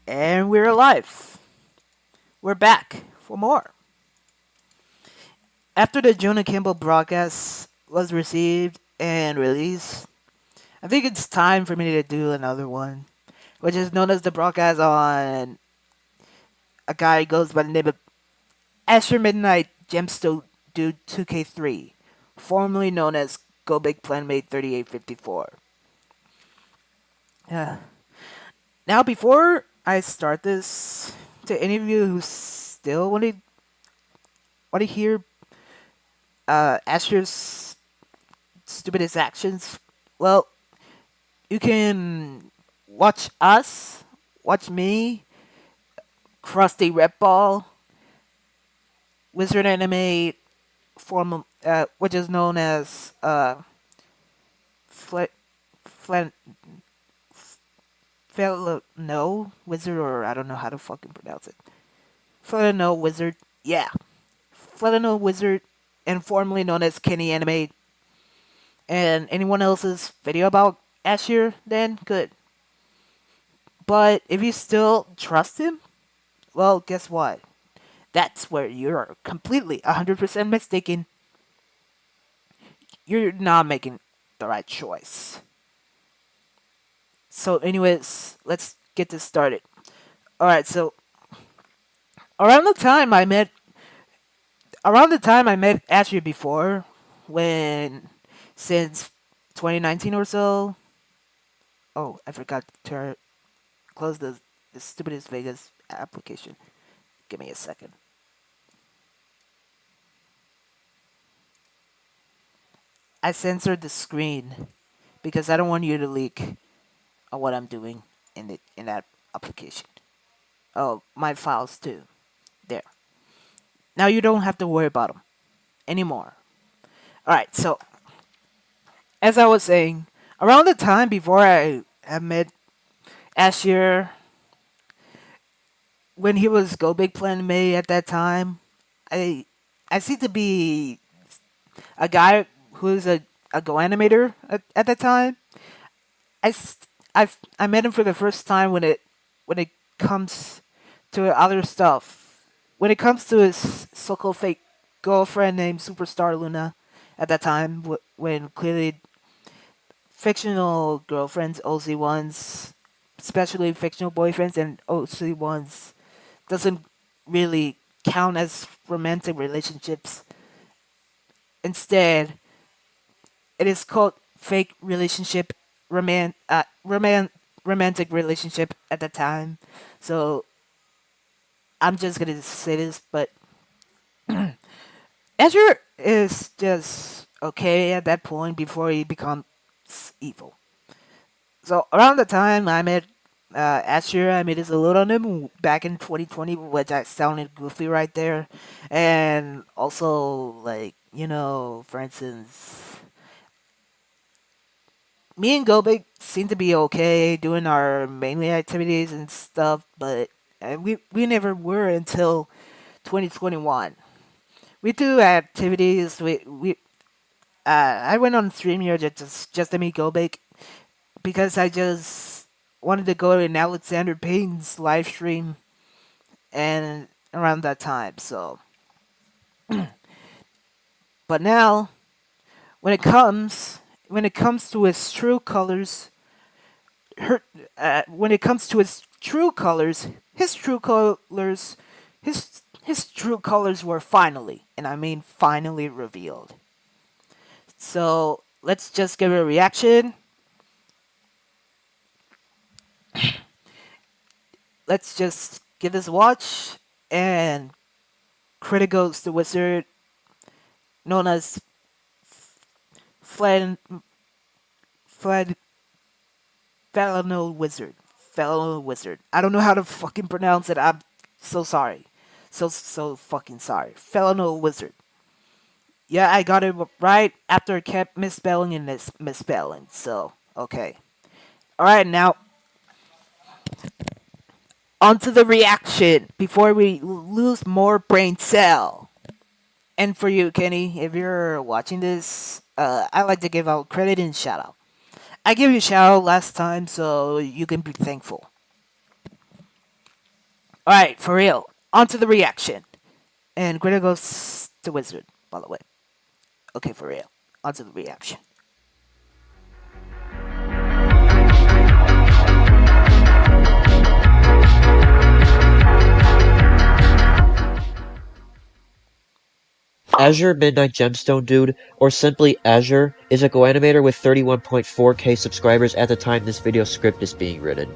And we're alive. We're back for more. After the Jonah Campbell broadcast was received and released, I think it's time for me to do another one, which is known as the broadcast on a guy who goes by the name of AzureMidnightGemstoneDude2K3, formerly known as Go Big Planmate 3854. Yeah. Now, before I start this, to any of you who still want to hear Asher's stupidest actions, well, you can watch us, watch me, Krusty Redball, Wizard Anime, which is known as Fle- Fle- no Wizard, or I don't know how to fucking pronounce it. Felino Wizard, yeah, Felino Wizard, and formerly known as Kenny Anime. And anyone else's video about Asher, then good. But if you still trust him, well, guess what? That's where you're completely 100% mistaken. You're not making the right choice. So, anyways, let's get this started. Alright, so around the time I met Asher before, when since 2019 or so. Oh, I forgot to close the stupidest Vegas application. Give me a second. I censored the screen because I don't want you to leak on what I'm doing in that application. Oh, my files too. There. Now you don't have to worry about them anymore. All right. So as I was saying, around the time before I met Asher, when he was Go Big Plan May at that time, I I seem to be a guy who's a Go animator at that time. I, s- I met him for the first time when it comes to other stuff. When it comes to his so-called fake girlfriend named Superstar Luna at that time, when clearly fictional girlfriends, OC ones, especially fictional boyfriends and OC ones, doesn't really count as romantic relationships. Instead, it is called fake relationship, romantic relationship at the time. So I'm just gonna say this, but Azure is just okay at that point before he becomes evil. So around the time I met Azure, I made this pseudonym back in 2020, which I sounded goofy right there, and also like for instance, me and Gobik seem to be okay doing our mainly activities and stuff, but we never were until 2021. We do activities. I went on stream here just to meet Gobik because I just wanted to go in Alexander Payne's live stream and around that time. So, but now when it comes to his true colors, her when it comes to his true colors, his true colors were finally, and I mean finally revealed. So let's just give a reaction. Let's just give this a watch. And credit goes to Wizard, known as Fled Fled Fellow Wizard. Fellow Wizard. I don't know how to fucking pronounce it. I'm so sorry. So fucking sorry. Fellow Wizard. Yeah, I got it right after I kept misspelling and misspelling. So, okay. Alright, now onto the reaction before we lose more brain cell. And for you, Kenny, if you're watching this, I like to give out credit and shout out. I gave you a shout out last time, so you can be thankful. Alright, for real. On to the reaction. And credit goes to Wizard, by the way. Okay, for real. On to the reaction. Azure Midnight Gemstone Dude, or simply Azure, is a Go-animator with 31.4k subscribers at the time this video script is being written.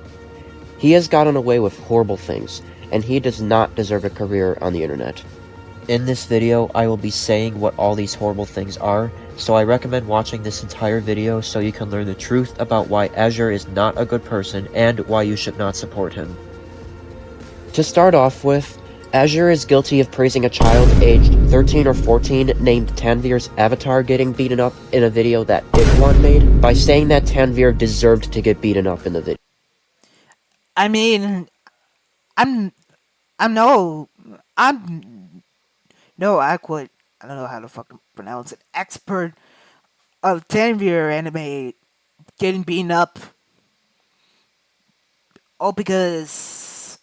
He has gotten away with horrible things, and he does not deserve a career on the internet. In this video, I will be saying what all these horrible things are, so I recommend watching this entire video so you can learn the truth about why Azure is not a good person and why you should not support him. To start off with, Azure is guilty of praising a child aged 13 or 14 named Tanvir's avatar getting beaten up in a video that Ikhawn made by saying that Tanvir deserved to get beaten up in the video. I mean, I'm no Aqua. I don't know how to fucking pronounce it. Expert of Tanvir anime getting beaten up. All because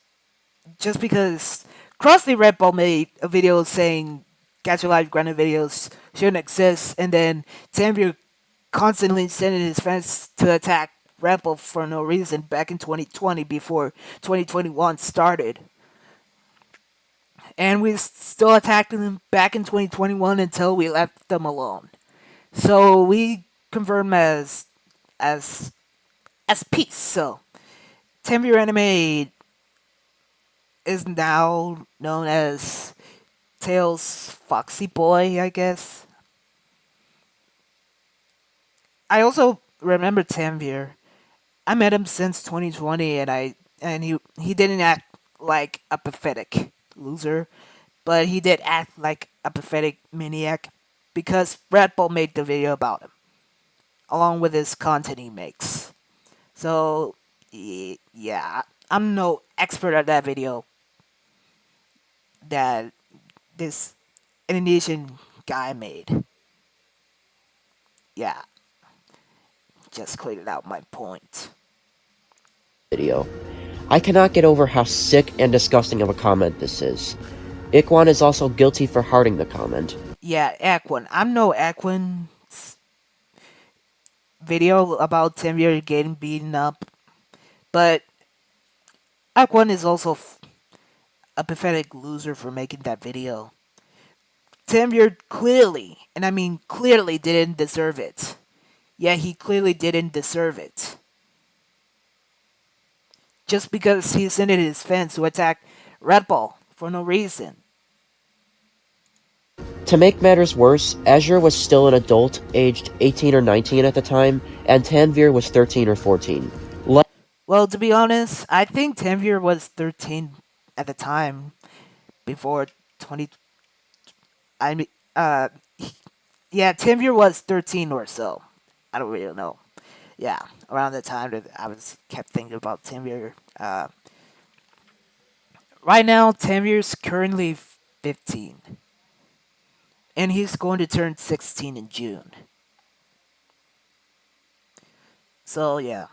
just because Crossly Red Bull made a video saying Gacha Live Granted videos shouldn't exist, and then Tanvir constantly sending his fans to attack Red Bull for no reason back in 2020 before 2021 started. And we still attacked them back in 2021 until we left them alone. So we confirm as peace. So Tanvir Anime is now known as Tails Foxy Boy, I guess. I also remember Tanvir. I met him since 2020, and he didn't act like a pathetic loser, but he did act like a pathetic maniac because Red Bull made the video about him, along with his content he makes. So yeah, I'm no expert at that video that this Indonesian guy made. Yeah, just cleared out my point. Video. I cannot get over how sick and disgusting of a comment this is. Ikhawn is also guilty for hearting the comment. Yeah, Ikhawn. I'm no Ikhawn's video about Tanvir getting beaten up, but Ikhawn is also a pathetic loser for making that video. Tanvir clearly, and I mean clearly, didn't deserve it. Yeah, he clearly didn't deserve it. Just because he sent his fans to attack Red Bull for no reason. To make matters worse, Azure was still an adult, aged 18 or 19 at the time, and Tanvir was 13 or 14. Well, to be honest, I think Tanvir was 13 at the time, before 20... I mean, yeah, Tanvir was 13 or so. I don't really know. Yeah, around the time that I kept thinking about Tanvir. Right now, Tanvir's currently 15. And he's going to turn 16 in June. So, yeah.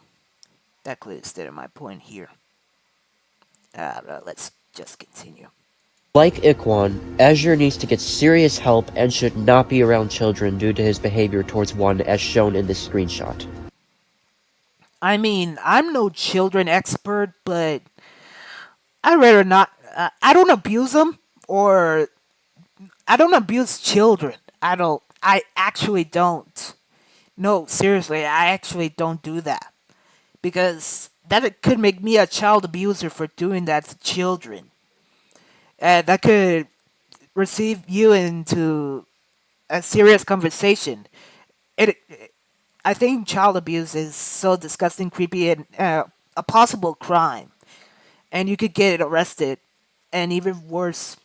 That clearly stated my point here. Let's just continue. Like Ikhawn, Azure needs to get serious help and should not be around children due to his behavior towards one as shown in this screenshot. I mean, I'm no children expert, but I'd rather not... I don't abuse them, or... I don't abuse children. I actually don't. No, seriously, I actually don't do that. Because that could make me a child abuser for doing that to children. That could receive you into a serious conversation. I think child abuse is so disgusting, creepy, and a possible crime. And you could get arrested, and even worse,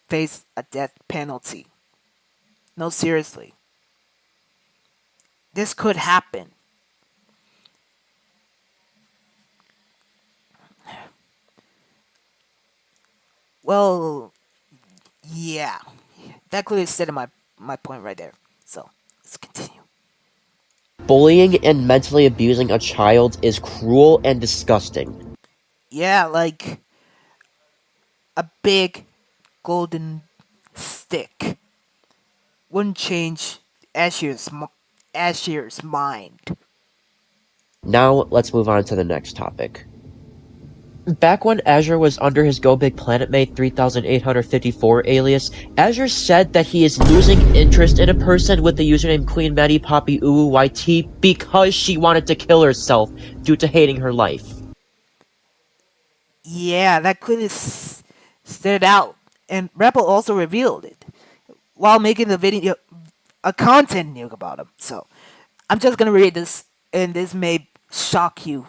face a death penalty. No, seriously. This could happen. Well, yeah. That clearly stated my point right there. So, let's continue. Bullying and mentally abusing a child is cruel and disgusting. Yeah, like... a big golden stick wouldn't change Azure's mind. Now, let's move on to the next topic. Back when Azure was under his Go Big Planet Mate 3854 alias, Azure said that he is losing interest in a person with the username Queen Maddie Poppy YT because she wanted to kill herself due to hating her life. Yeah, that clearly stood out, and Rebel also revealed it while making the video a content nuke about him. So I'm just gonna read this, and this may shock you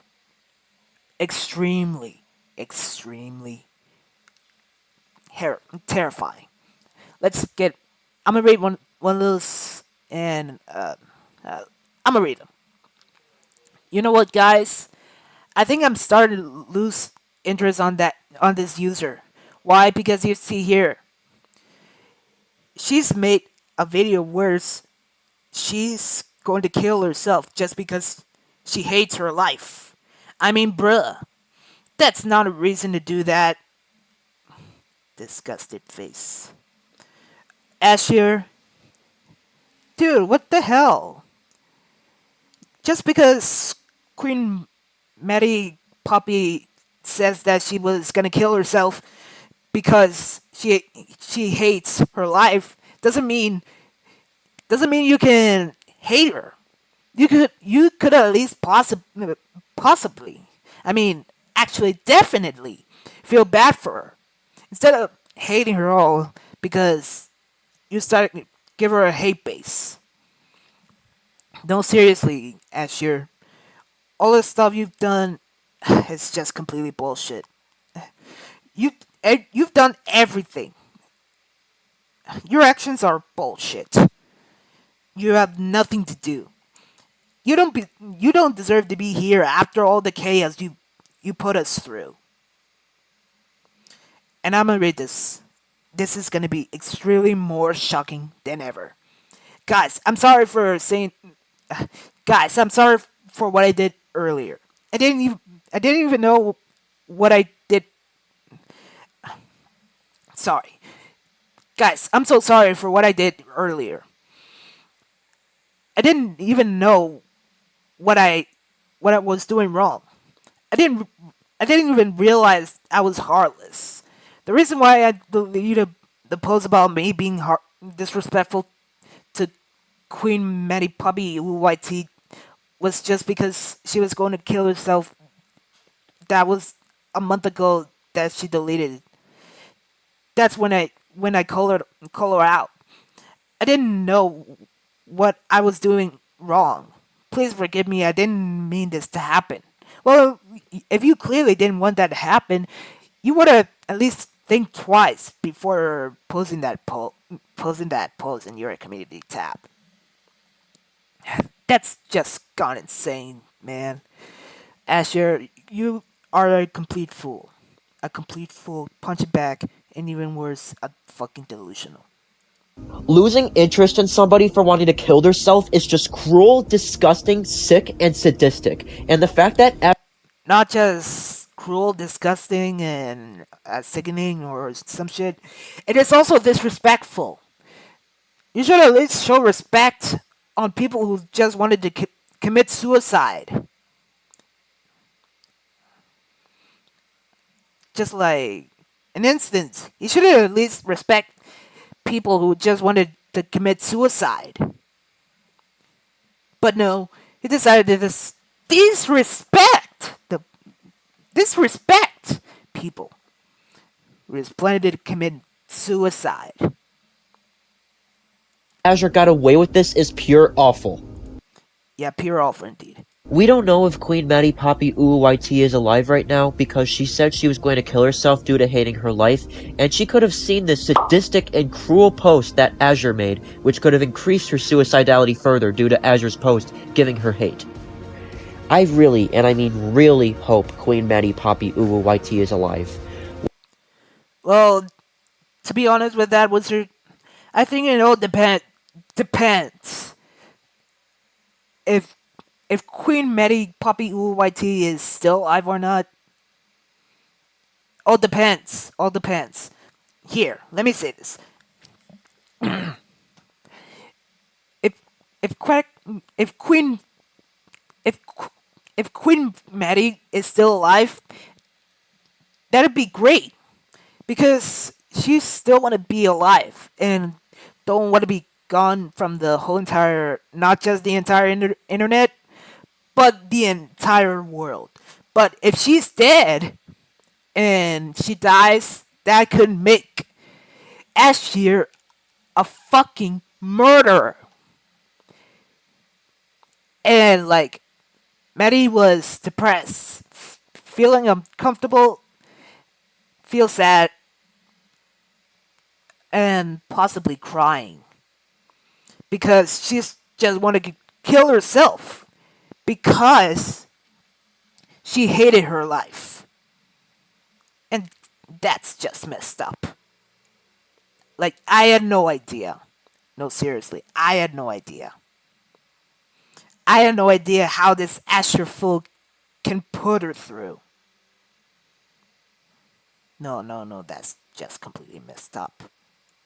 extremely, extremely terrifying. Let's get. I'm gonna read one of those, and I'm gonna read them. You know what, guys? I think I'm starting to lose interest on this user. Why? Because you see here, she's made a video where she's going to kill herself just because she hates her life. I mean, bruh, that's not a reason to do that. Disgusted face. Azure, dude, what the hell? Just because Queen Maddie Poppy says that she was gonna kill herself because she hates her life doesn't mean you can hate her. You could at least possibly, I mean, actually, definitely feel bad for her instead of hating her all because you started to give her a hate base. No, seriously, Asher, all the stuff you've done is just completely bullshit. You you've done everything. Your actions are bullshit. You have nothing to do. You don't deserve to be here after all the chaos you put us through. And I'm gonna read this. This is gonna be extremely more shocking than ever. Guys, I'm sorry for saying guys, I'm sorry for what I did earlier. I didn't even know what I did. Sorry. Guys, I'm so sorry for what I did earlier. I didn't even know what I was doing wrong. I didn't I didn't even realize I was heartless. The reason why I deleted the post about me being disrespectful to Queen Maddie Puppy YT was just because she was going to kill herself. That was a month ago that she deleted it. That's when I call her out. I didn't know what I was doing wrong. Please forgive me. I didn't mean this to happen. Well, if you clearly didn't want that to happen, you would have at least think twice before posting that post in your community tab. That's just gone insane, man. Asher, you are a complete fool. A complete fool, punch it back, and even worse, a fucking delusional. Losing interest in somebody for wanting to kill themselves is just cruel, disgusting, sick, and sadistic. And the fact that Not just cruel, disgusting, and sickening or some shit, it is also disrespectful. You should at least show respect on people who just wanted to commit suicide. Just like an instance, you should at least respect people who just wanted to commit suicide. But no, he decided to disrespect people who is planning to commit suicide. Azure got away with this is pure awful. Yeah, pure awful indeed. We don't know if Queen Maddie Poppy YT is alive right now because she said she was going to kill herself due to hating her life, and she could have seen this sadistic and cruel post that Azure made, which could have increased her suicidality further due to Azure's post giving her hate. I really, and I mean really, hope Queen Maddie Poppy YT is alive. Well, to be honest with that, Wizard, I think it all depends. If Queen Maddie Poppy YT is still alive or not, All depends. All depends. Here, let me say this. If if Quack, if Queen if if Queen Maddie is still alive, that'd be great because she still want to be alive and don't want to be gone from the whole entire, not just the entire internet, but the entire world. But if she's dead and she dies, that could make Azure a fucking murderer. And like, Maddie was depressed, feeling uncomfortable, feel sad, and possibly crying because she's just wanted to kill herself because she hated her life. And that's just messed up. Like, I had no idea. No, seriously, I had no idea. I had no idea how this Azure fool can put her through. No, no, no, that's just completely messed up.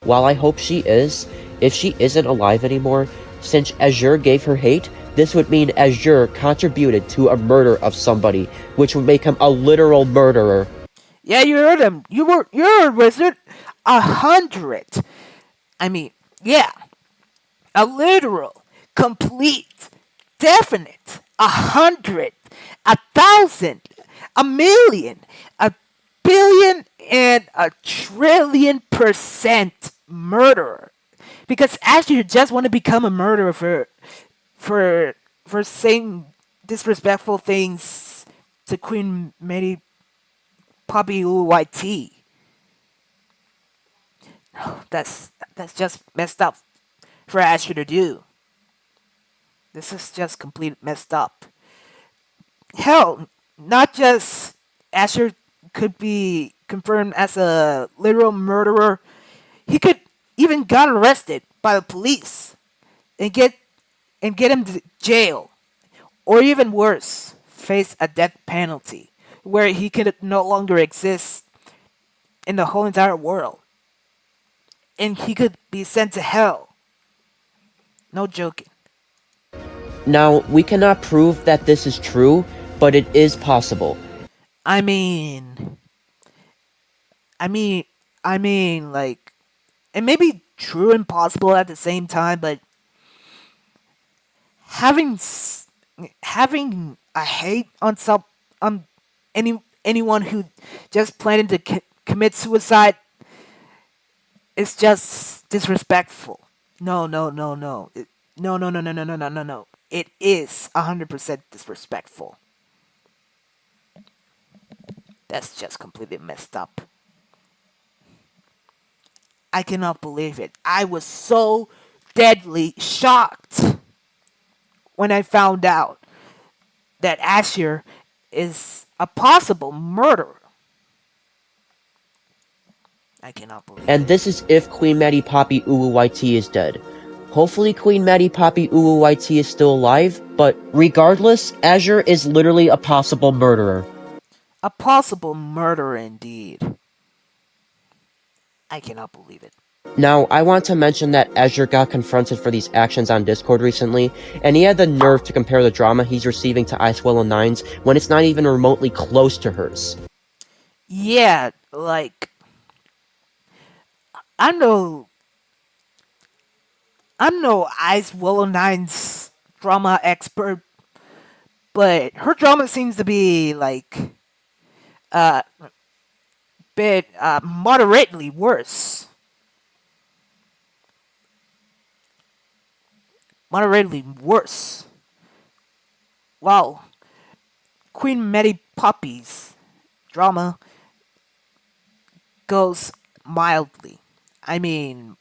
While I hope she is, if she isn't alive anymore, since Azure gave her hate, this would mean Azure contributed to a murder of somebody, which would make him a literal murderer. Yeah, you heard him. You're a wizard. 100. I mean, yeah, a literal, complete, definite, 100, 1,000, 1,000,000, 1,000,000,000, and 1,000,000,000% murderer. Because actually, you just want to become a murderer for for saying disrespectful things to Queen Mary Poppy UYT. That's just messed up for Azure to do. This is just complete messed up. Hell, not just Azure could be confirmed as a literal murderer. He could even got arrested by the police and get him to jail, or even worse, face a death penalty where he could no longer exist in the whole entire world, and he could be sent to hell. No joking. Now, we cannot prove that this is true, but it is possible. I mean, I mean, like, it may be true and possible at the same time, but having having a hate on anyone who just planning to commit suicide is just disrespectful. No, no, no, no. No, no, no, no, no, no, no, no, no. It is 100% disrespectful. That's just completely messed up. I cannot believe it. I was so deadly shocked when I found out that Azure is a possible murderer. I cannot believe And it. this is if Queen Maddie Poppy Uwu is dead. Hopefully Queen Maddie Poppy Uwu is still alive, but regardless, Azure is literally a possible murderer. A possible murderer indeed. I cannot believe it. Now, I want to mention that Azure got confronted for these actions on Discord recently, and he had the nerve to compare the drama he's receiving to Ice9's when it's not even remotely close to hers. Yeah, like, I'm no I'm no Ice Willow Nine's drama expert, but her drama seems to be like a bit moderately worse. Moderately worse. While Queen Mary Poppy's drama goes mildly. I mean,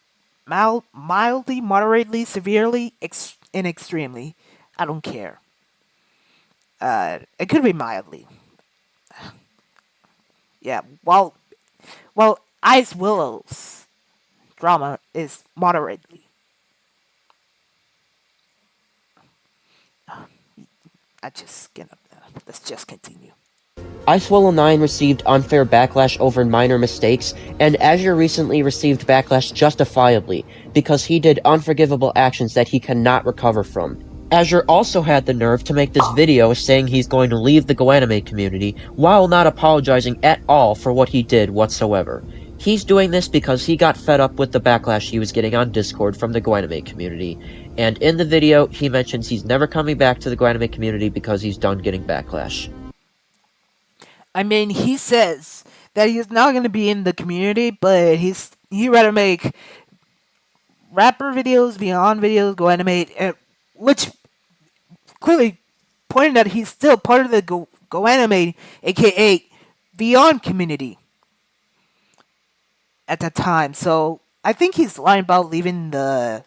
mildly, moderately, severely, and extremely. I don't care. It could be mildly. Yeah. While Ice Willow's drama is moderately. I just gonna let's just continue. Ice9 received unfair backlash over minor mistakes, and Azure recently received backlash justifiably, because he did unforgivable actions that he cannot recover from. Azure also had the nerve to make this video saying he's going to leave the GoAnimate community, while not apologizing at all for what he did whatsoever. He's doing this because he got fed up with the backlash he was getting on Discord from the GoAnimate community, and in the video, he mentions he's never coming back to the GoAnimate community because he's done getting backlash. I mean, he says that he's not going to be in the community, but he rather make rapper videos, Beyond videos, GoAnimate, which clearly pointing that he's still part of the GoAnimate, aka Beyond community at that time. So I think he's lying about leaving the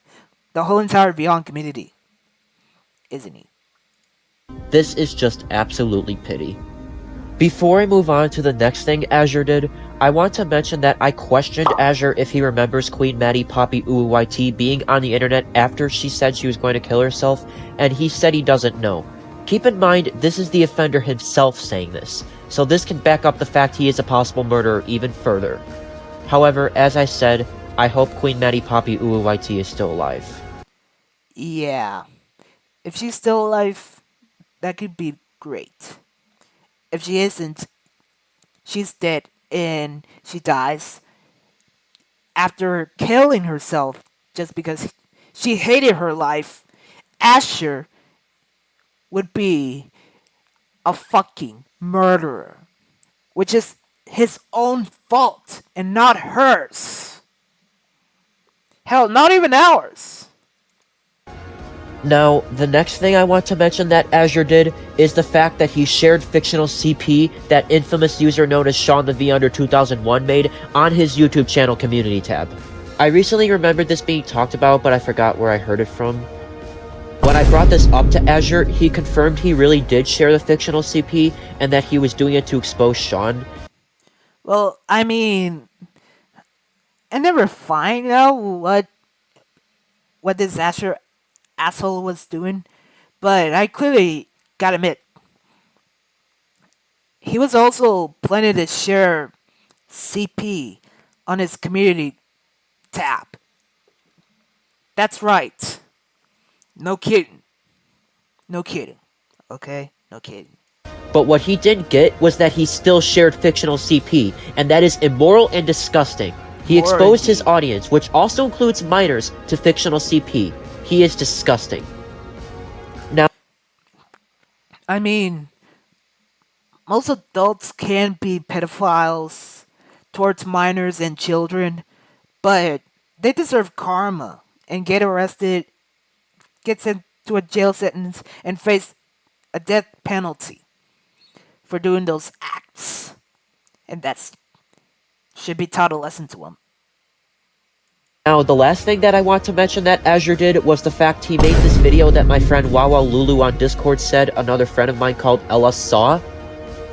whole entire Beyond community, isn't he? This is just absolutely pity. Before I move on to the next thing Azure did, I want to mention that I questioned Azure if he remembers Queen Maddie Poppy UYT being on the internet after she said she was going to kill herself, and he said he doesn't know. Keep in mind, this is the offender himself saying this, so this can back up the fact he is a possible murderer even further. However, as I said, I hope Queen Maddie Poppy UYT is still alive. Yeah. If she's still alive, that could be great. If she isn't, she's dead and she dies after killing herself just because she hated her life. Azure would be a fucking murderer, which is his own fault and not hers. Hell, not even ours. Now, the next thing I want to mention that Azure did is the fact that he shared fictional CP that infamous user known as Sean the V under 2001 made on his YouTube channel community tab. I recently remembered this being talked about, but I forgot where I heard it from. When I brought this up to Azure, he confirmed he really did share the fictional CP and that he was doing it to expose Sean. Well, I mean, I never find out what this Azure asshole was doing, but I clearly gotta admit, he was also planning to share CP on his community tab. That's right. No kidding. No kidding. Okay? No kidding. But what he didn't get was that he still shared fictional CP, and that is immoral and disgusting. He exposed his audience, which also includes minors, to fictional CP. He is disgusting. Now, I mean, most adults can be pedophiles towards minors and children, but they deserve karma and get arrested, get sent to a jail sentence, and face a death penalty for doing those acts. And that should be taught a lesson to them. Now, the last thing that I want to mention that Azure did was the fact he made this video that my friend Wawa Lulu on Discord said another friend of mine called Ella saw.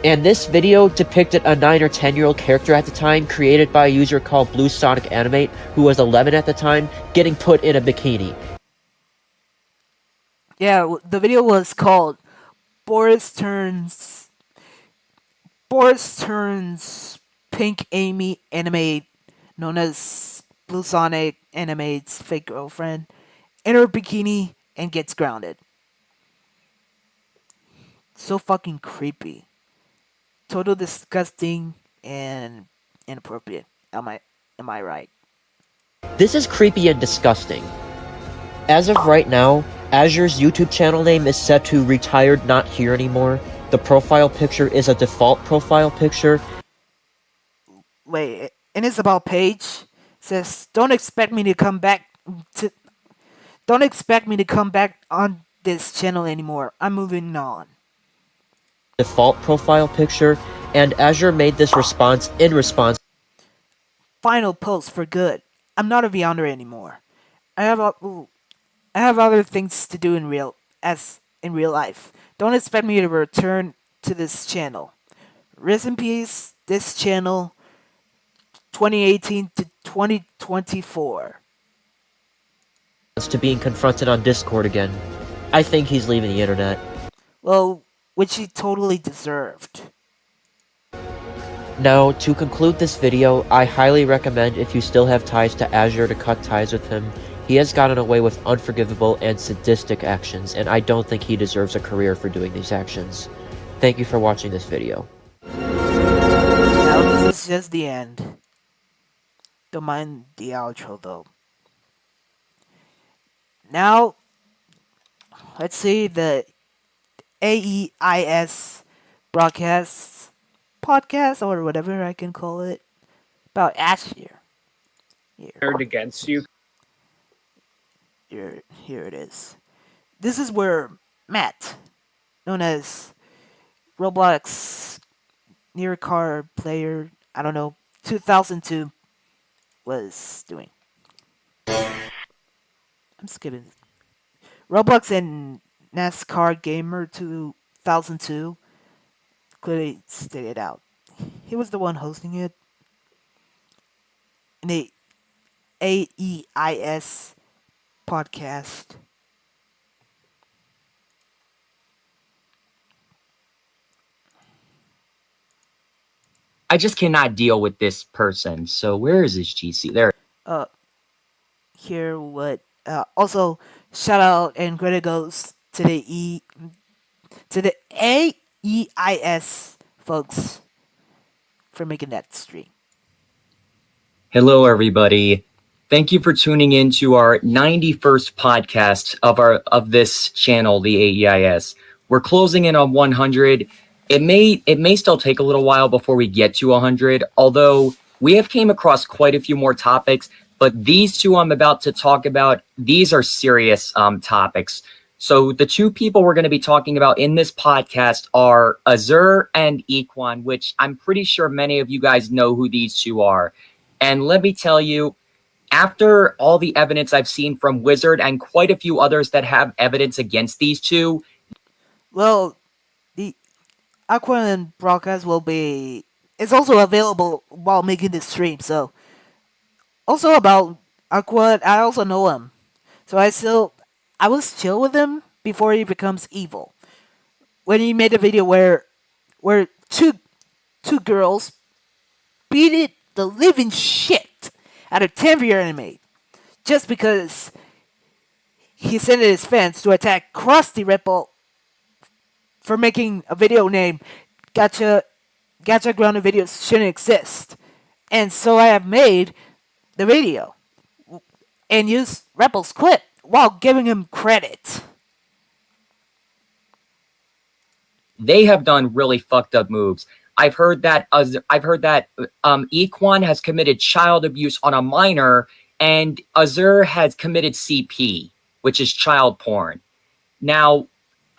And this video depicted a 9 or 10-year-old character at the time, created by a user called Blue Sonic Animate, who was 11 at the time, getting put in a bikini. Yeah, the video was called Boris Turns Pink Amy Animate, known as Blue Sonic Animate's fake girlfriend, in her bikini and gets grounded. So fucking creepy. Total disgusting and inappropriate. Am I right? This is creepy and disgusting. As of right now, Azure's YouTube channel name is set to Retired Not Here Anymore. The profile picture is a default profile picture. Wait, in his about page says, "Don't expect me to come back on this channel anymore. I'm moving on." Default profile picture, and Azure made this response in response. Final post for good. I'm not a Beyonder anymore. I have other things to do in real life. Don't expect me to return to this channel. Rest in peace, this channel, 2018 to 2024. To being confronted on Discord again. I think he's leaving the internet. Well, which he totally deserved. Now, to conclude this video, I highly recommend if you still have ties to Azure to cut ties with him. He has gotten away with unforgivable and sadistic actions, and I don't think he deserves a career for doing these actions. Thank you for watching this video. Now this is just the end. Don't mind the outro though. Now, let's see the AEIS broadcasts podcast or whatever I can call it about Azure. Against you. Here it is. This is where Matt, known as Roblox near car player, I don't know, 2002, was doing. I'm skipping. Roblox and NASCAR Gamer 2002 clearly stated out. He was the one hosting it. In the AEIS podcast. I just cannot deal with this person. So where is his GC? There. Hear what? Also, shout out and credit goes to the AEIS folks for making that stream. Hello, everybody. Thank you for tuning in to our 91st podcast of this channel, the AEIS. We're closing in on 100. It may still take a little while before we get to 100, although we have came across quite a few more topics. But these two I'm about to talk about, these are serious topics. So the two people we're going to be talking about in this podcast are Azure and Ikhawn, which I'm pretty sure many of you guys know who these two are. And let me tell you, after all the evidence I've seen from Wizard and quite a few others that have evidence against these two. Well, the Ikhawn broadcast will be... It's also available while making this stream, so... Also about Ikhawn, I also know him. So I was chill with him before he becomes evil. When he made a video where two girls beat the living shit out of 10-year anime just because he sent his fans to attack Krusty Ripple for making a video named Gacha Grounded Videos Shouldn't Exist. And so I have made the video and used Ripple's clip while giving him credit. They have done really fucked up moves. I've heard that Ikhawn has committed child abuse on a minor, and Azure has committed CP, which is child porn. Now,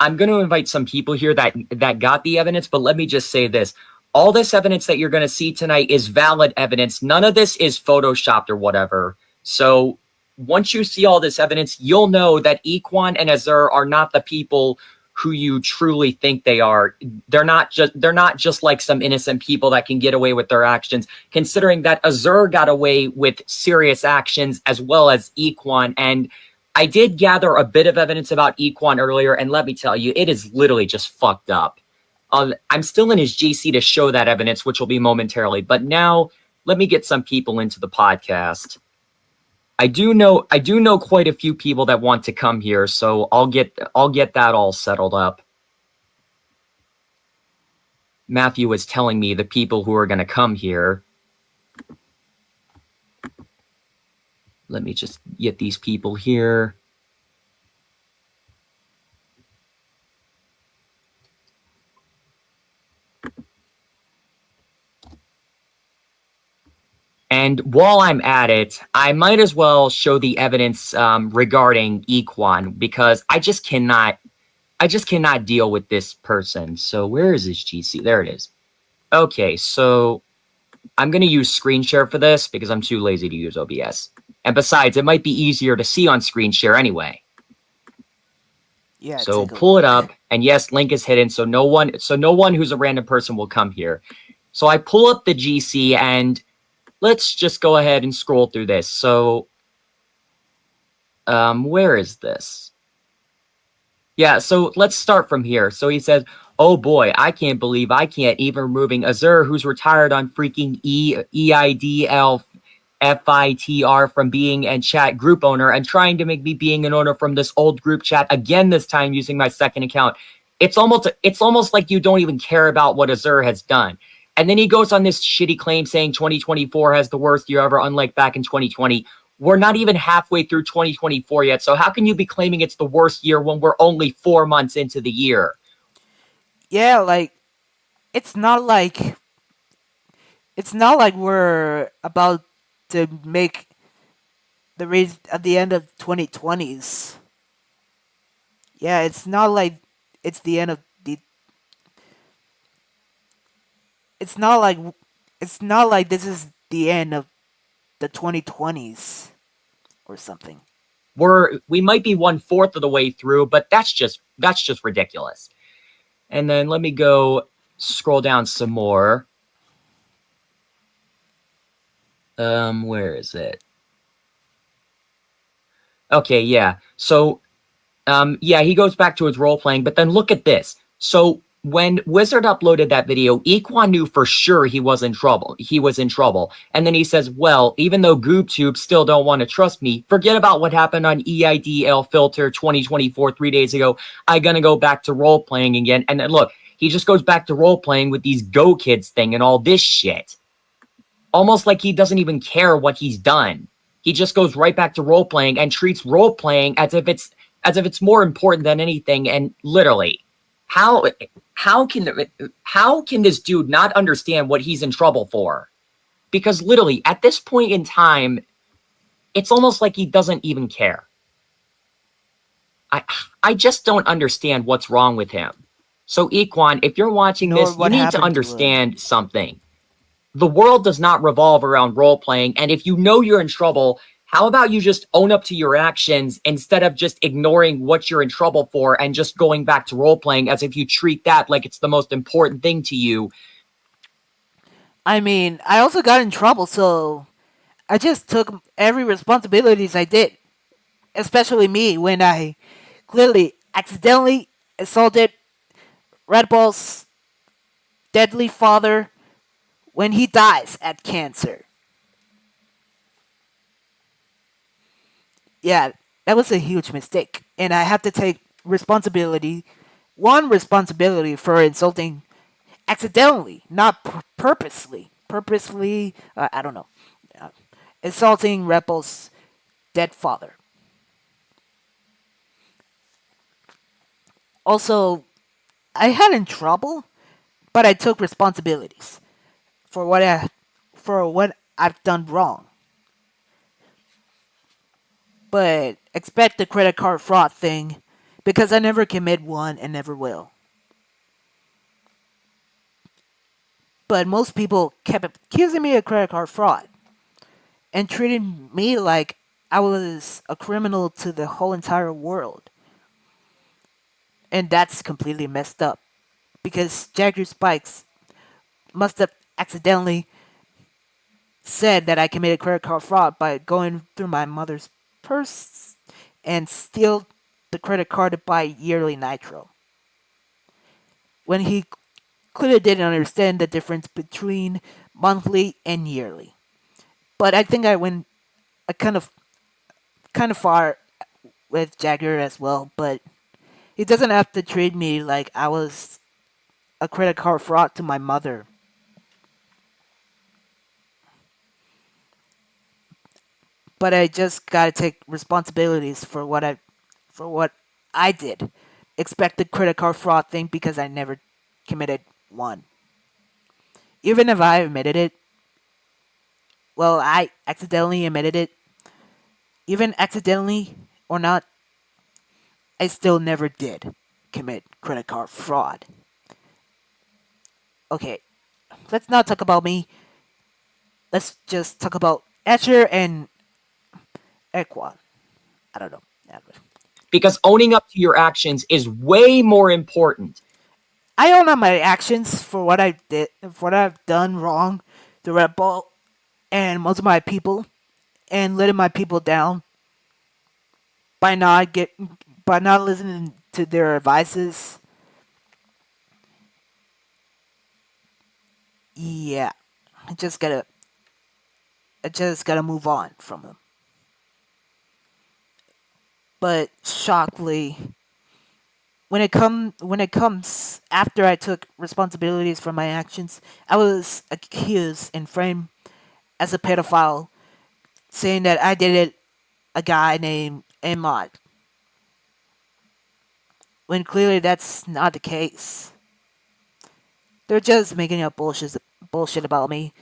I'm going to invite some people here that got the evidence, but let me just say this. All this evidence that you're going to see tonight is valid evidence. None of this is photoshopped or whatever. So once you see all this evidence, you'll know that Ikhawn and Azure are not the people who you truly think they are. They're not just like some innocent people that can get away with their actions, considering that Azure got away with serious actions as well as Ikhawn. And I did gather a bit of evidence about Ikhawn earlier, and let me tell you, it is literally just fucked up. I'm still in his GC to show that evidence, which will be momentarily. But now, let me get some people into the podcast. I do know quite a few people that want to come here, so I'll get that all settled up. Matthew was telling me the people who are going to come here. Let me just get these people here. And while I'm at it, I might as well show the evidence regarding Ikhawn, because I just cannot deal with this person. So where is his GC? There it is. Okay, so I'm going to use screen share for this because I'm too lazy to use OBS. And besides, it might be easier to see on screen share anyway. Yeah. So pull it up, and yes, link is hidden, so no one who's a random person will come here. So I pull up the GC, and let's just go ahead and scroll through this. So, where is this? Yeah, so let's start from here. So he says, oh boy, I can't believe I can't even removing Azure, who's retired on freaking EIDL FITR from being and chat group owner and trying to make me being an owner from this old group chat again, this time using my second account. It's almost like you don't even care about what Azure has done. And then he goes on this shitty claim saying 2024 has the worst year ever, unlike back in 2020. We're not even halfway through 2024 yet. So how can you be claiming it's the worst year when we're only 4 months into the year? Yeah, like it's not like we're about to make the raise at the end of 2020s. Yeah, it's not like it's the end of the. It's not like this is the end of the 2020s or something. We might be 1/4 of the way through, but that's just ridiculous. And then let me go scroll down some more. Where is it? Okay, yeah. So, yeah, he goes back to his role playing, but then look at this. So when Wizard uploaded that video, Ikhawn knew for sure he was in trouble. And then he says, well, even though GoobTube still don't want to trust me, forget about what happened on EIDL Filter 2024 3 days ago. I gonna go back to role playing again. And then look, he just goes back to role playing with these Go Kids thing and all this shit. Almost like he doesn't even care what he's done. He just goes right back to role playing and treats role playing as if it's more important than anything. And literally, how can this dude not understand what he's in trouble for? Because literally, at this point in time, it's almost like he doesn't even care. I just don't understand what's wrong with him. So Ikhawn, if you're watching this, you need to understand something. The world does not revolve around role playing, and if you know you're in trouble, how about you just own up to your actions instead of just ignoring what you're in trouble for and just going back to role playing as if you treat that like it's the most important thing to you? I mean, I also got in trouble, so I just took every responsibilities I did, especially me when I clearly accidentally assaulted Red Bull's deadly father when he dies at cancer. Yeah, that was a huge mistake, and I have to take responsibility for insulting accidentally, not purposely. I don't know. Insulting Rebel's dead father. Also, I had in trouble, but I took responsibilities for what I've done wrong. But expect the credit card fraud thing, because I never commit one and never will. But most people kept accusing me of credit card fraud and treating me like I was a criminal to the whole entire world. And that's completely messed up, because Jagger Spikes must have accidentally said that I committed credit card fraud by going through my mother's purse and steal the credit card to buy yearly nitro, when he clearly didn't understand the difference between monthly and yearly. But I think I went a kind of far with Jagger as well. But he doesn't have to treat me like I was a credit card fraud to my mother. But I just gotta take responsibilities for what I did. Expect the credit card fraud thing, because I never committed one. Even if I admitted it, well, I accidentally admitted it. Even accidentally or not, I still never did commit credit card fraud. Okay, let's not talk about me. Let's just talk about Azure and Ikhawn. I don't know. Because owning up to your actions is way more important. I own up my actions for what I did, for what I've done wrong to Red Bull and most of my people, and letting my people down by not listening to their advices. Yeah, I just gotta, I just gotta move on from him. But shockingly, when it comes after I took responsibilities for my actions, I was accused and framed as a pedophile, saying that I did it a guy named Ahmad, when clearly that's not the case. They're just making up bullshit about me,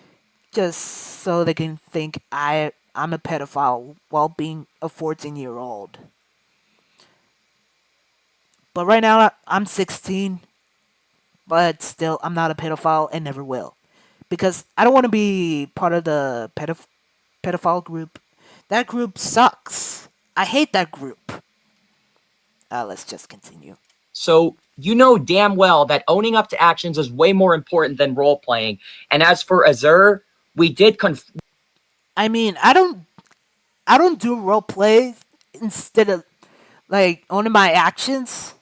just so they can think I'm a pedophile while being a 14-year-old. But right now I'm 16, but still I'm not a pedophile and never will, because I don't want to be part of the pedophile group. That group sucks. I hate that group. Let's just continue. So you know damn well that owning up to actions is way more important than role playing. And as for Azure, we did I mean, I don't do role plays instead of like owning my actions.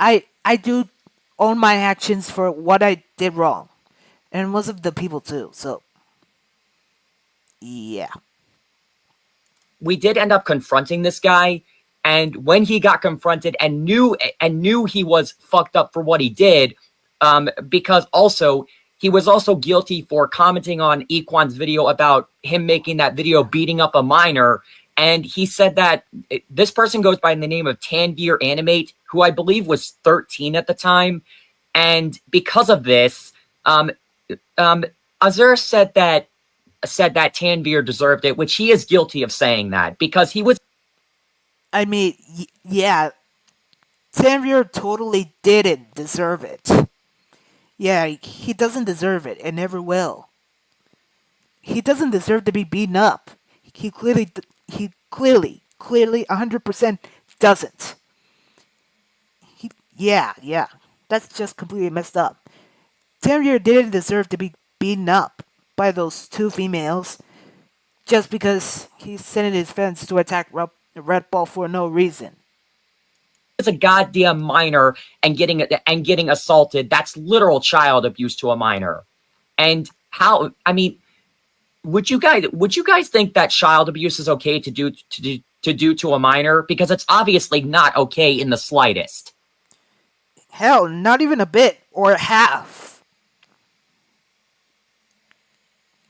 I do own my actions for what I did wrong, and most of the people too. So yeah. we did end up confronting this guy, and when he got confronted and knew he was fucked up for what he did, because also he was also guilty for commenting on Ikhawn's video about him making that video beating up a minor. And he said that this person goes by the name of Tanvir Animate, who I believe was 13 at the time. And because of this, Azure said that Tanvir deserved it, which he is guilty of saying that because he was. I mean, yeah, Tanvir totally didn't deserve it. Yeah, he doesn't deserve it and never will. He doesn't deserve to be beaten up. He clearly 100% doesn't. Yeah, that's just completely messed up. Tanvir didn't deserve to be beaten up by those two females just because he sent his friends to attack Red Ball for no reason. Is a goddamn minor and getting assaulted. That's literal child abuse to a minor. And how? I mean, would you guys think that child abuse is okay to do to a minor? Because it's obviously not okay in the slightest. Hell, not even a bit or half.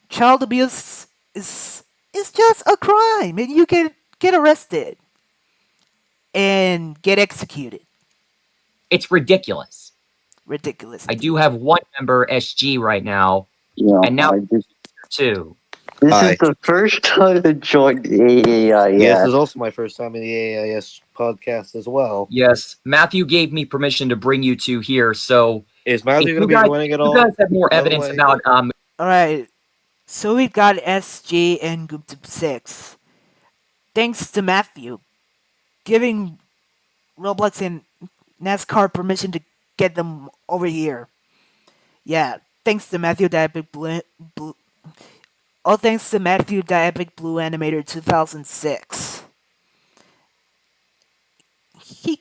Child abuse is just a crime, and you can get arrested and get executed. It's ridiculous. Ridiculous. I do have one member SG right now, Yeah, and now two. This Hi. is the first time I joined AAIS. Yes, this is also my first time in the AIS podcast as well. Yes, Matthew gave me permission to bring you two here. So Is Matthew going to you be running it all? you guys have more by the evidence way? about Alright, so we've got SG and Group 6. Thanks to Matthew giving Roblox and NASCAR permission to get them over here. Yeah, thanks to Matthew the Epic Blue. All thanks to Matthew the Epic Blue Animator 2006. He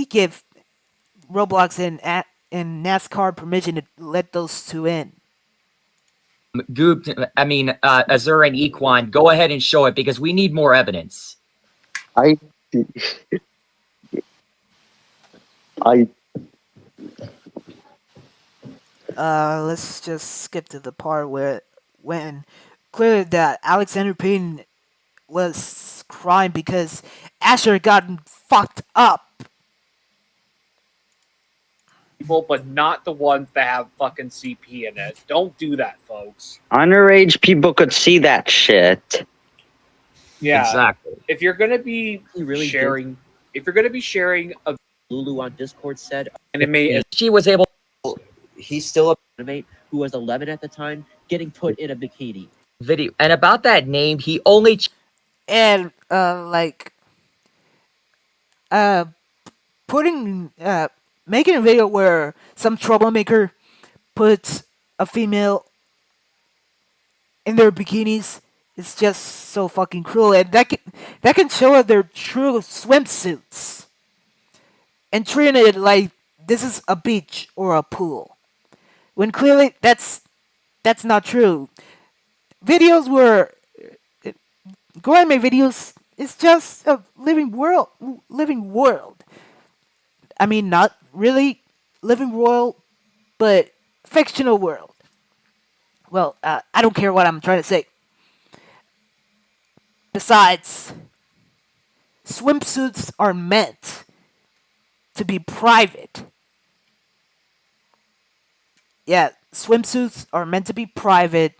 gave Roblox and NASCAR permission to let those two in. Goop. I mean, Azure and Ikhawn. Go ahead and show it because we need more evidence. I Let's just skip to the part where when clearly that Alexander Payne was crying because Azure got fucked up. People, but not the ones that have fucking CP in it. Don't do that, folks. underage people could see that shit. Yeah, Exactly. if you're gonna be really sharing, if you're gonna be sharing a Lulu on Discord said anime, She was able. he's still a animate who was 11 at the time, getting put in a bikini. Video and about that name, he only And making a video where some troublemaker puts a female in their bikinis is just so fucking cruel, and that can show their true swimsuits and treating it like this is a beach or a pool. when clearly that's not true. Videos were gourmet videos. It's just a living world. I mean, not really living world, but fictional world. Well, I don't care what I'm trying to say. Besides, swimsuits are meant to be private. Yeah, swimsuits are meant to be private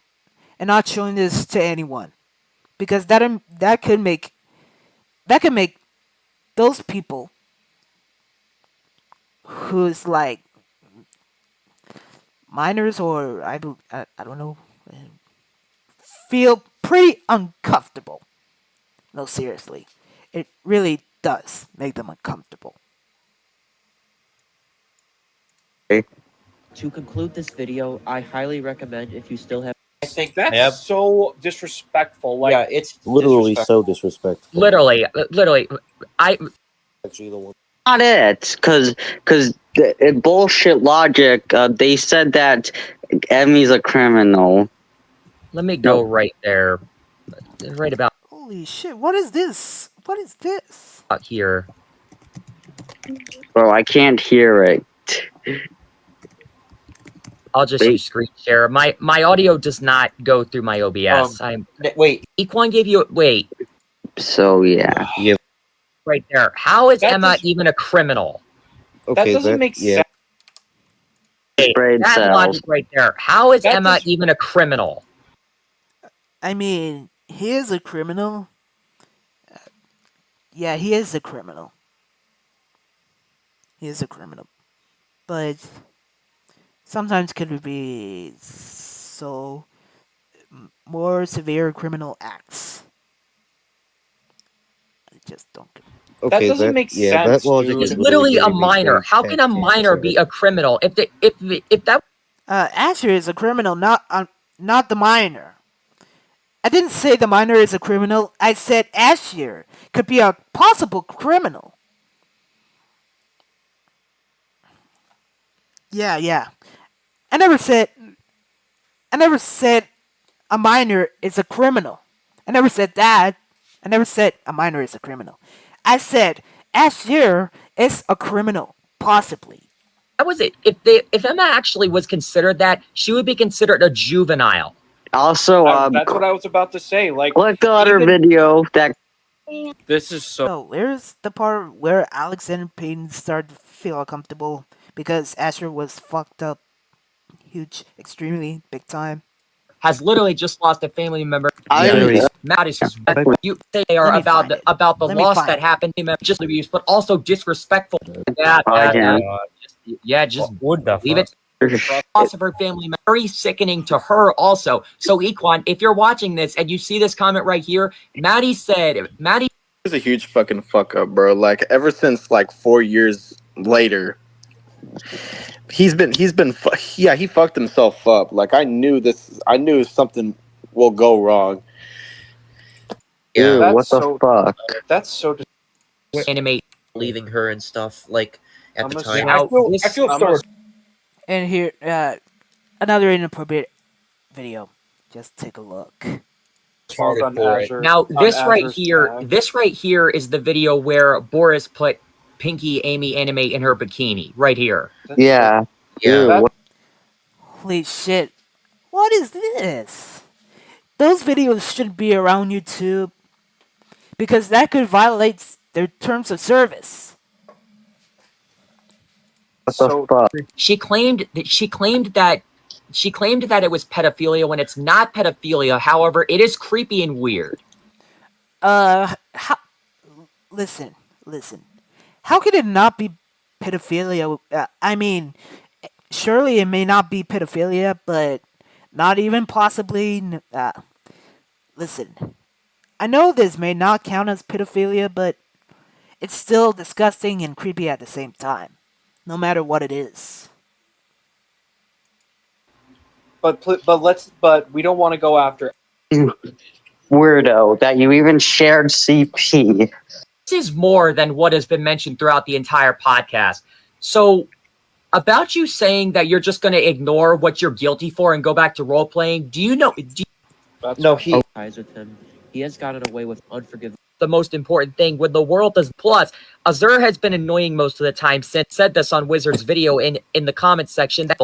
and not showing this to anyone, because that could make those people who's like minors or I don't know, feel pretty uncomfortable. No, seriously, it really does make them uncomfortable. To conclude this video, I highly recommend if you still have. I think That's so disrespectful. Like, yeah, it's Literally disrespectful. so disrespectful. Literally, I Actually, the one. Not it, because bullshit logic. They said that Emmy's a criminal. let me go right there, right about Holy shit! What is this? What is this? here. Bro, I can't hear it. I'll just use screen share. My audio does not go through my OBS. Wait. Ikhawn gave you So yeah. right there. How is That Emma does- even a criminal? that doesn't make sense. Brain That cells. logic right there. How is That Emma does- even a criminal? I mean, he is a criminal. Yeah, he is a criminal. He is a criminal, but sometimes could be so more severe criminal acts. I just don't. Okay, doesn't make Yeah, sense, that logic dude. is It's literally a very minor. How can a fancy, minor so- be a criminal? If that Azure is a criminal, not the minor. I didn't say the minor is a criminal. I said Azure could be a possible criminal. Yeah. I never said a minor is a criminal. I never said that. I never said a minor is a criminal. I said Azure is a criminal, possibly. that was it. If Emma actually was considered that, she would be considered a juvenile. Also, That's what I was about to say. Like, click the other even- video that this is so. So where's the part where Alex and Peyton started to feel uncomfortable because Azure was fucked up, huge, extremely big time. Has literally just lost a family member. I Matt is you say they are Let me about find the it. about the Let me loss find that it. happened to him, just abuse, but also disrespectful. Just What the leave fuck? it. Loss of her family member, very sickening to her also. So Ikhawn, if you're watching this and you see this comment right here, Maddie It's a huge fucking fuck up, bro. Like ever since like 4 years later, he fucked himself up. Like I knew something will go wrong. Ew, That's what the so- fuck? That's so. animate. Leaving her and stuff like at the time. Now, I feel so. And here, another inappropriate video. Just take a look. On Azure, Now on this right Azure's here is the video where Boris put Pinky Amy anime in her bikini right here. tag. Yeah. Ew, That- what Holy shit. What is this? Those videos shouldn't be around YouTube because that could violate their terms of service. the So fuck? She claimed that it was pedophilia when it's not pedophilia. However, it is creepy and weird. How, listen. How could it not be pedophilia? I mean, surely it may not be pedophilia, but not even possibly. Listen, I know this may not count as pedophilia, but it's still disgusting and creepy at the same time, no matter what it is. but we don't want to go after. Weirdo that you even shared CP. This is more than what has been mentioned throughout the entire podcast. So, about you saying that you're just going to ignore what you're guilty for and go back to role playing. Do you know? That's No, fine. he ties with him. He has gotten away with unforgivable. The most important thing when the world does. Plus, Azure has been annoying most of the time. Since said this on Wizard's video in the comments section. That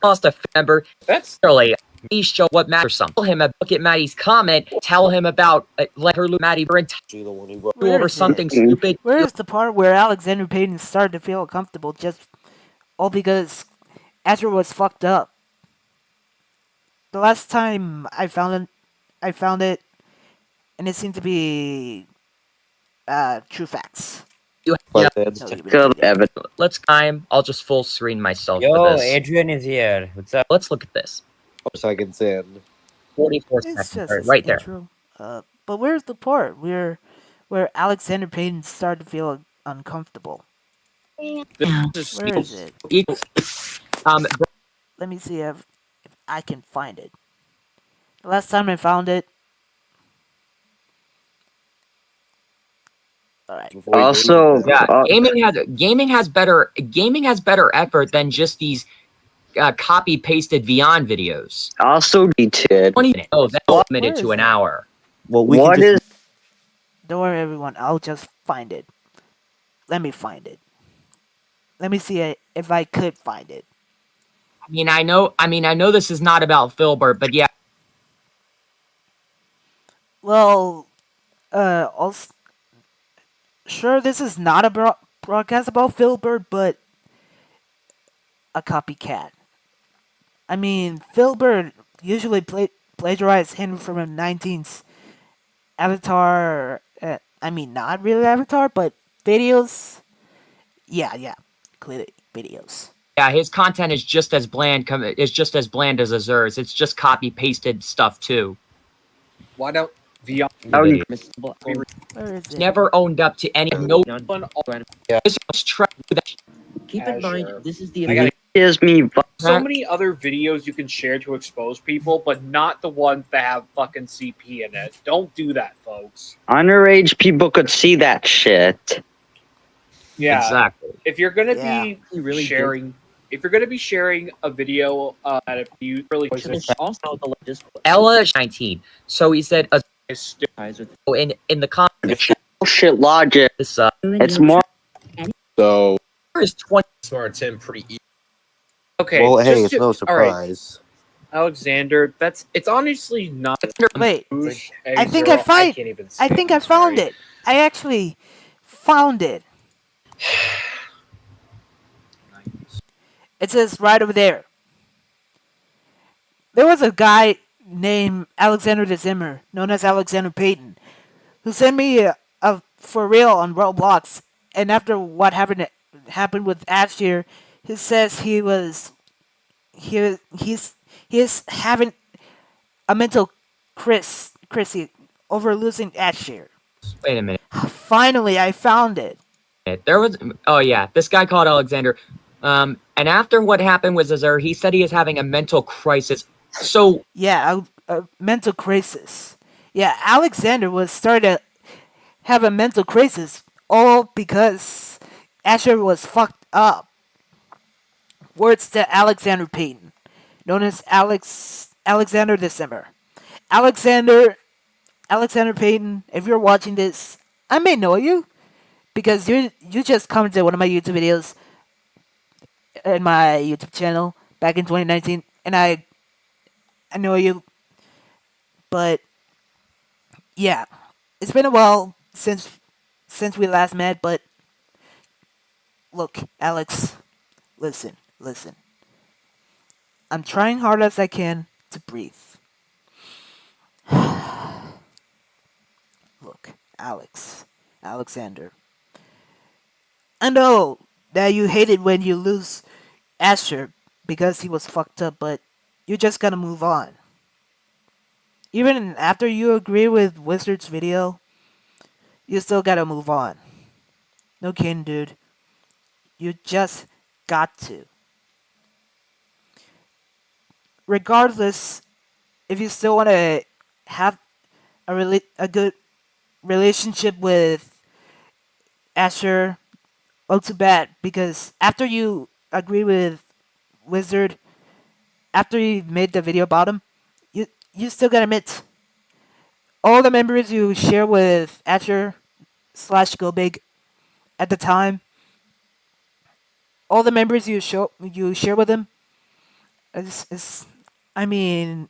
lost a member. That's Really, please show what matters. Some tell him look at Maddie's comment. Tell him about let her lose Maddie and She the one who wrote. do over is something it? stupid. Where is the part where Alexander Payton started to feel uncomfortable just all because Azure was fucked up? The last time I found it, and it seemed to be true facts. Yeah, Lack of evidence. let's time. I'll just full screen myself for Yo, this. Adrian is here. What's up? Let's look at this. 4 seconds in. 44 It's seconds. just All right there. intro. But where's the part where Alexander Payton started to feel uncomfortable? this Where is it? Let me see if I can find it. The last time I found it. All right. Before he Also, deleted Yeah, gaming has better effort than just these copy pasted Beyond videos. also deleted. 20 minutes. Oh, that's Where limited is to an it? hour. Well, we What can just, is Don't worry, everyone. I'll just find it. Let me find it. Let me see if I could find it. I mean, I know this is not about Filbert, but yeah. Well, also, sure, this is not a broadcast about Filbert, but a copycat. I mean, Filbert usually plagiarized him from a 19th Avatar. I mean, not really Avatar, but videos. Yeah, clearly videos. Yeah, his content is just as bland. As Azure's. It's just copy pasted stuff too. why don't VR Video. Where is it? Never owned up to any. No one this was Keep in mind, Azure. this is the I gotta gives me so many other videos you can share to expose people, but not the ones that have fucking CP in it. Don't do that, folks. underage people could see that shit. Yeah, Exactly. if you're gonna Yeah. be He really did. sharing, if you're gonna be sharing a video that if you really Also, the latest Ella 19. So he said is still ties with in the comments. Bullshit logic. This It's more. So is 20. Smart Tim pretty easy. okay. well, hey, just it's to- no all right, surprise. Alexander. It's honestly not. Wait, Huge, I think I can't even I think I speak, found sorry. it. I actually found it. It says right over there. There was a guy named Alexander the Zimmer, known as Alexander Payton, who sent me a for real on Roblox. And after what happened with Azure, he says he's having a mental crazy over losing Azure. Wait a minute. Finally, I found it. There was. Oh yeah, this guy called Alexander. And after what happened with Azure, he said he is having a mental crisis. So Yeah, a mental crisis. Yeah, Alexander was starting to have a mental crisis, all because Azure was fucked up. Words to Alexander Payton, known as Alexander December. Alexander Payton, if you're watching this, I may know you because you just commented one of my YouTube videos in my YouTube channel back in 2019, and I know you. But yeah, it's been a while since we last met. But look, Alex, listen. I'm trying hard as I can to breathe. Look, Alexander. I know that you hate it when you lose Azure because he was fucked up, but you just gotta move on. Even after you agree with Wizard's video, you still gotta move on. No kidding, dude. You just got to. Regardless, if you still want to have a good relationship with Azure, well, too bad, because after you agree with Wizard after you made the video about him. You still gotta admit all the memories you share with Azure slash Go Big at the time, all the memories you share with him is I mean,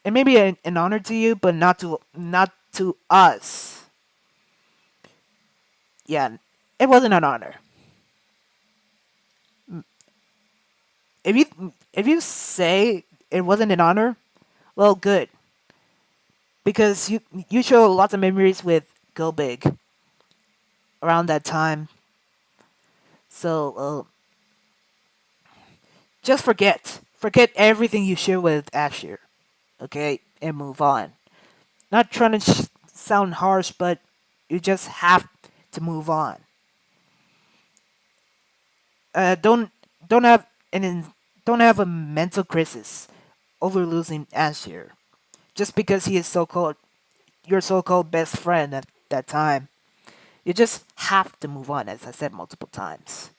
it may be an honor to you, but not to us. Yeah, it wasn't an honor. If you say it wasn't an honor, well, good, because you show lots of memories with Go Big around that time. So just forget everything you share with Asher, okay, and move on. Not trying to sound harsh, but you just have to move on. Don't have don't have a mental crisis over losing Asher just because he is so-called your so-called best friend at that time. You just have to move on, as I said multiple times.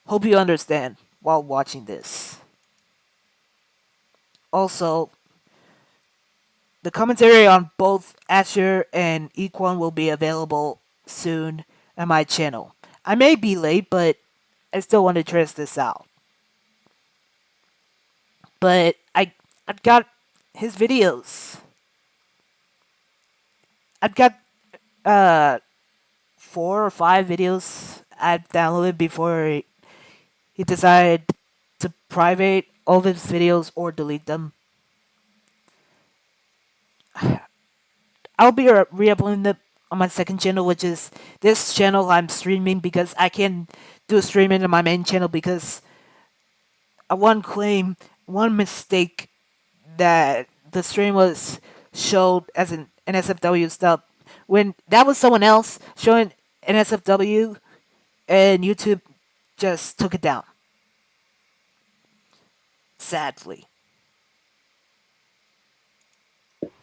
Hope you understand while watching this. Also, the commentary on both Azure and Ikhawn will be available soon on my channel. I may be late, but I still want to test this out. But I've got his videos. I've got uh 4 or 5 videos I've downloaded before he decided to private all his videos or delete them. I'll be re-uploading them on my second channel, which is this channel I'm streaming because I can do streaming on my main channel because one mistake that the stream was showed as an NSFW stuff when that was someone else showing NSFW and YouTube just took it down. Sadly.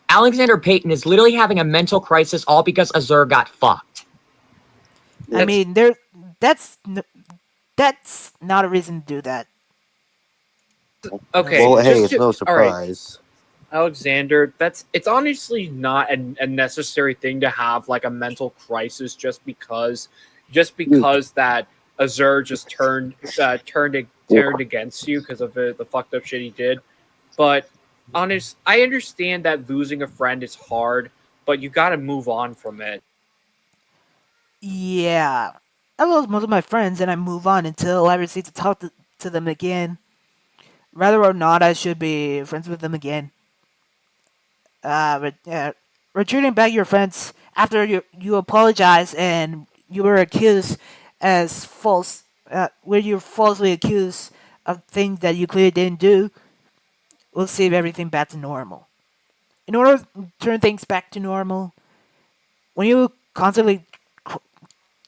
Alexander Payton is literally having a mental crisis all because Azure got fucked. I mean, that's not a reason to do that. Okay. Well, hey, just it's to- no all right, surprise. Alexander, it's honestly not a necessary thing to have like a mental crisis just because that Azure just turned against you because of the fucked up shit he did. But I understand that losing a friend is hard, but you got to move on from it. Yeah. I lost most of my friends and I move on until I receive to talk to them again. Whether or not I should be friends with them again. Retreating back your friends after you apologize and you were accused as false, where you're falsely accused of things that you clearly didn't do, will save everything back to normal. In order to turn things back to normal, when you constantly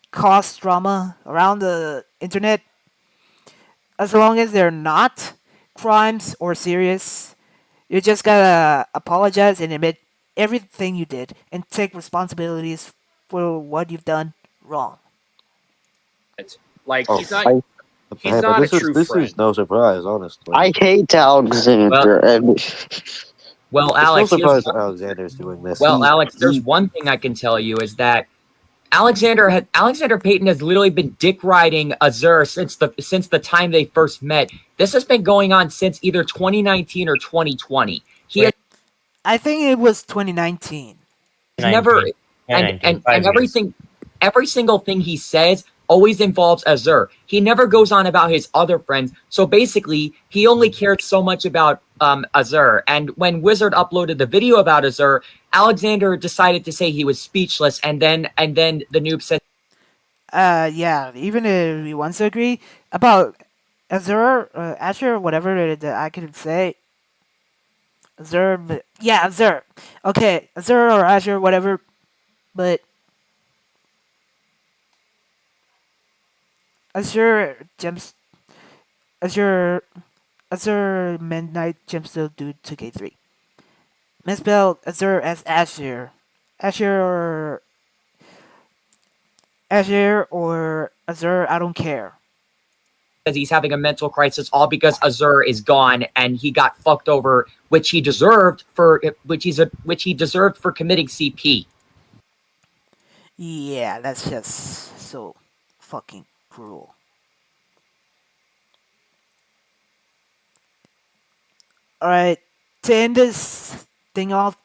cause drama around the internet, as long as they're not crimes or serious, you just gotta apologize and admit everything you did and take responsibilities for what you've done wrong. Like Oh, he's hey, but not a this is true this friend. is no surprise, honestly. I hate Alexander. Well, It's no Alex, surprise that Alexander's doing this. Alex, there's one thing I can tell you is that Alexander Payton has literally been dick riding Azure since the time they first met. This has been going on since either 2019 or 2020. I think it was 2019. Never 19, and 5 years. every single thing he says always involves Azure. He never goes on about his other friends. So basically, he only cared so much about Azure. And when Wizard uploaded the video about Azure, Alexander decided to say he was speechless, and then the noob said, Yeah, even if he wants to agree about Azure, whatever I could say. Azure. Okay, Azure or Azure, whatever. But Azure Gems, Azure, AzureMidnightGemstoneDude2K3. Misspelled Azure as Azure. Azure Azure or Azure, I don't care. Because he's having a mental crisis, all because Azure is gone and he got fucked over, which he deserved for committing CP. Yeah, that's just so fucking cruel. Alright, to end this thing off,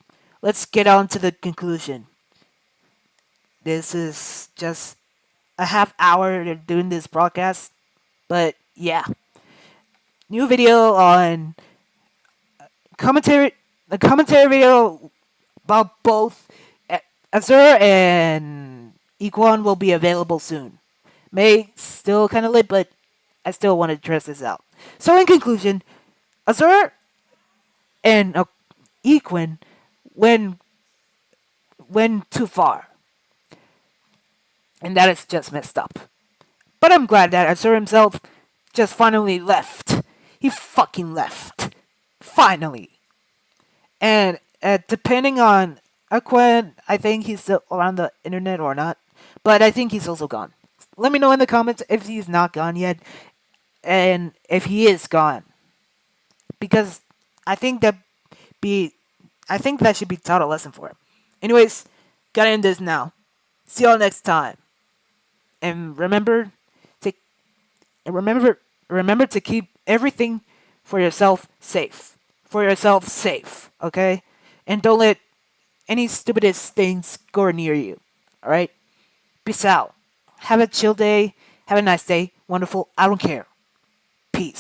let's get on to the conclusion. This is just a half hour doing this broadcast, but yeah. New video on commentary, a commentary video about both Azure and Ikhawn will be available soon. May still kind of late, but I still want to address this out. So in conclusion, Azure and Ikhawn went too far, and that is just messed up. But I'm glad that Azure himself just finally left. He fucking left. Finally. And depending on Ikhawn, I think he's still around the internet or not. But I think he's also gone. Let me know in the comments if he's not gone yet. And if he is gone. Because I think that should be taught a lesson for him. Anyways, gotta end this now. See y'all next time. And remember to keep everything for yourself safe. Okay? And don't let any stupidest things go near you. Alright? Peace out. Have a chill day. Have a nice day. Wonderful. I don't care. Peace.